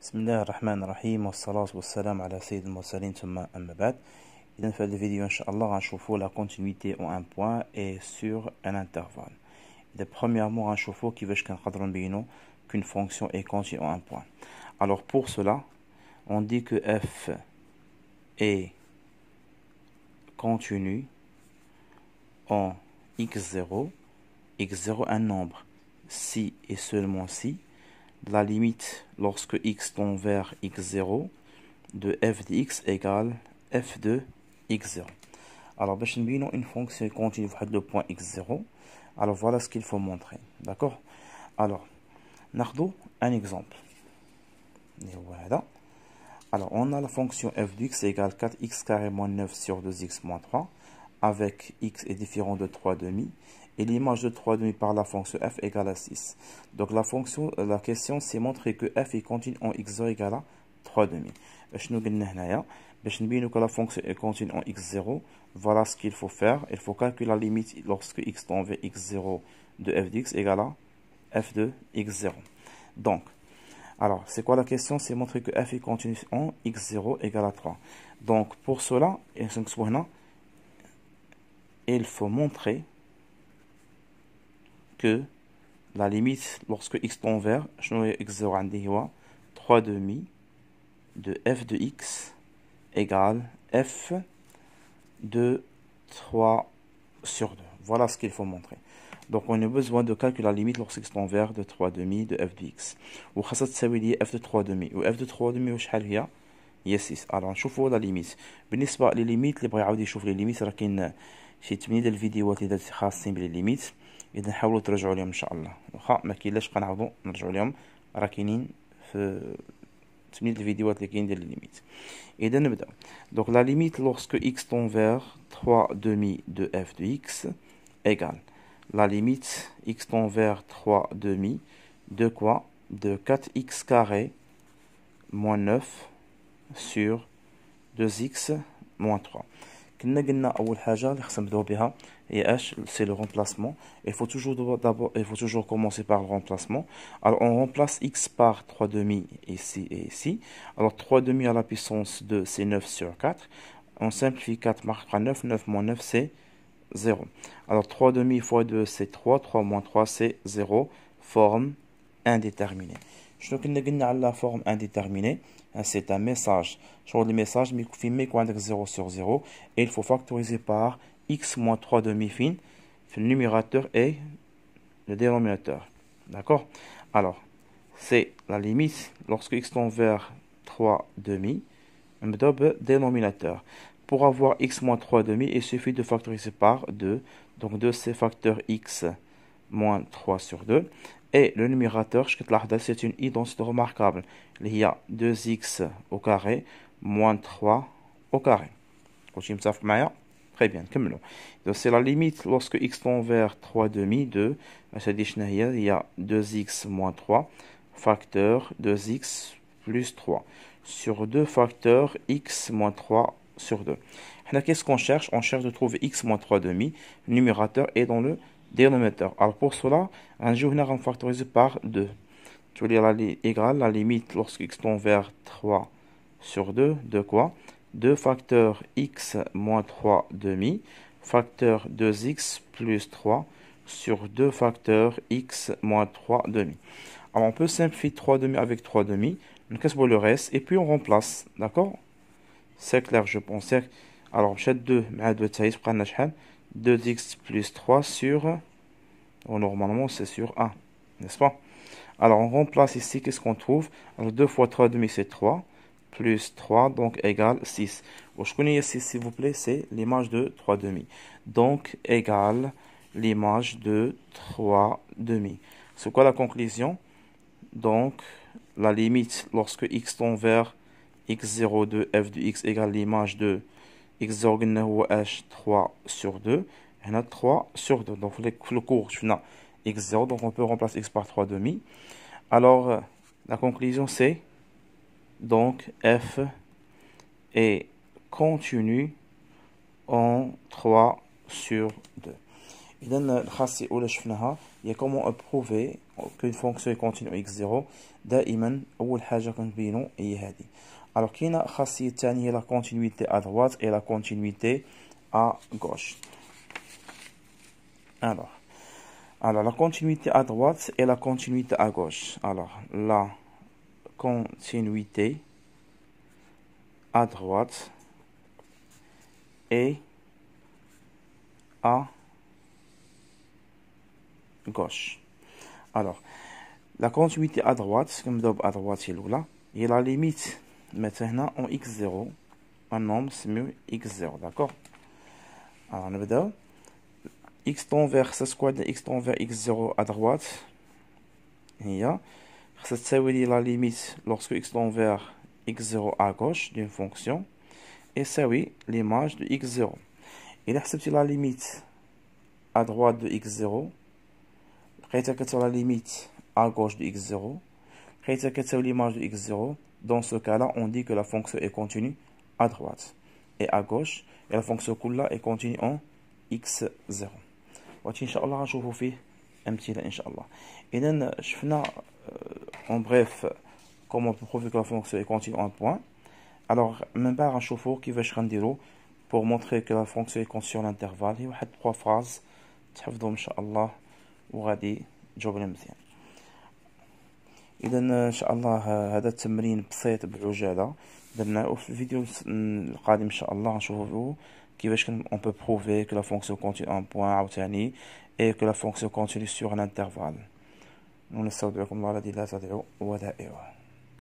بسم الله الرحمن الرحيم والصلاة والسلام على سيد المرسلين ثم أما بعد. إذا في هذه الفيديو إن شاء الله غنشوفوا la continuité en un point et sur un intervalle. إذا premièrement غنشوفوا كيفاش كنقدروا نبينوا qu'une fonction est continue en un point. Alors pour cela, on dit que f est continu en x0, x0 un nombre si et seulement si la limite lorsque x tend vers x0 de f de x égale f de x0. Alors, باش نبينوا une fonction continue pour le point x0, alors voilà ce qu'il faut montrer. D'accord? Alors, ناخذ un exemple. Alors, on a la fonction f de x égale 4x carré moins 9 sur 2x moins 3, avec x est différent de 3 demi, et l'image de 3 demi par la fonction f égale à 6. Donc la question c'est montrer que f est continue en x0 égale à 3 demi. باش نبينوا que la fonction est continue en x0, voilà ce qu'il faut faire. Il faut calculer la limite lorsque x tend vers x0 de f de x égale à f de x0. Donc, alors, c'est quoi la question? C'est montrer que f est continue en x0 égale à 3. Donc, pour cela, il faut montrer que la limite lorsque x tend vers x0 3 demi de f de x égale f de 3 sur 2. Voilà ce qu'il faut montrer. Donc on a besoin de calculer la limite lorsque x tend vers de 3 demi de f de x. وخاصة تساوي لي f de 3 demi. و f de 3 demi وشحال هي؟ هي 6. alors نشوفوا لا ليميت. بالنسبة لليميت اللي بغى يعاود يشوف لي ليميت راه كاين شي 8 ديال الفيديوهات اللي درت خاصين بلي ليميت. اذا حاولوا ترجعوا لهم ان شاء الله. واخا ما كاينلاش بقى نعاودوا نرجعوا لهم راه كاينين في 8 الفيديوهات اللي كاين ديال الليميت. اذا نبدا. Donc la limite lorsque x tend vers 3 demi de f de x égale la limite x tend vers 3 demi de quoi? De 4x carré moins 9 sur 2x moins 3. كنا قلنا أول حاجة اللي خصنا نبداو بها هي اش؟ c'est le remplacement. Il faut toujours commencer par le remplacement. Alors on remplace x par 3 demi ici et ici. Alors 3 demi à la puissance 2 c'est 9 sur 4. On simplifie 4 marquera 9, 9 moins 9 c'est 0. Alors 3 demi fois 2 c'est 3, 3 moins 3 c'est 0, forme indéterminée. شنو كنا قلنا على la forme indéterminée? C'est un message. Sur le message, mais il faut 0 sur 0 et il faut factoriser par x moins 3 demi-fin, le numérateur et le dénominateur. D'accord? Alors, c'est la limite lorsque x tend vers 3 demi, on me donne le dénominateur. Pour avoir x moins 3 demi, il suffit de factoriser par 2. Donc 2 c'est facteur x moins 3 sur 2. Et le numérateur, c'est une identité remarquable. Il y a 2x au carré moins 3 au carré. Très bien, donc c'est la limite lorsque x tend vers 3 demi de, il y a 2x moins 3 facteur 2x plus 3 sur 2 facteurs x moins 3 sur 2. Qu'est-ce qu'on cherche? On cherche de trouver x moins 3 demi. Le numérateur est dans le dénominateur. Alors pour cela, on va factoriser par 2. Tu veux dire égale la limite lorsque x tend vers 3 sur 2 de quoi? 2 facteurs x moins 3 demi facteur 2x plus 3 sur 2 facteurs x moins 3 demi. Alors on peut simplifier 3 demi avec 3 demi. On casse le reste et puis on remplace. D'accord? C'est clair, je pense. Alors, 2, 2x plus 3 sur... Oh, normalement, c'est sur 1. N'est-ce pas? Alors, on remplace ici, qu'est-ce qu'on trouve? Alors, 2 fois 3 demi, c'est 3. Plus 3, donc, égale 6. Je connais ici, s'il vous plaît, c'est l'image de 3 demi. Donc, égale l'image de 3 demi. C'est quoi la conclusion? Donc, la limite, lorsque x tend vers x0 de f de x égale l'image de x0 h 3 sur 2 et 3 sur 2. Donc le cours je x0, donc on peut remplacer x par 3 demi. Alors la conclusion c'est donc f est continue en 3 sur 2. إذا الخاصية الأولى شفناها هي comment prouver qu'une fonction est continue x0. دائما أول حاجة كنبينو هي هذه. alors كاينة خاصية ثانية هي la continuité à droite et la continuité à gauche. alors la continuité à droite et la continuité à gauche. alors la continuité à droite et à gauche. alors la continuité à droite كنبداو à droite هي الأولى هي la limite مثلا هنا en x0 un nombre سميو x0 d'accord. alors نبداو x tend vers ça square x tend vers x0 à droite هي خاصها تساوي لي la limite lorsque x tend vers x0 à gauche d'une fonction et يساوي l'image de x0. إلا حسبتي la limite à droite de x0 لقيتها كتساوي la limite à gauche de x0 لقيتها كتساوي l'image de x0. dans ce cas là on dit que la fonction est continue à droite et à gauche et la fonction كلها est continue en x0. وهادشي ان شاء الله غنشوفو فيه امثله ان شاء الله. اذا شفنا en bref comment prouver que la fonction est continue en point. alors من بعد غنشوفو كيفاش غنديرو pour montrer que la fonction est continue en intervalle. هي واحد 3 phrases تحفظهم ان شاء الله وغادي تجاوب عليهم مزيان. اذا ان شاء الله هذا التمرين بسيط بعجاله درناه. في الفيديو القادم ان شاء الله غنشوفو كيفاش on peut prouver que la fonction continue en point عاوتاني et que la fonction continue sur un intervalle. ونستودعكم الله الذي لا تضيع ودائعه.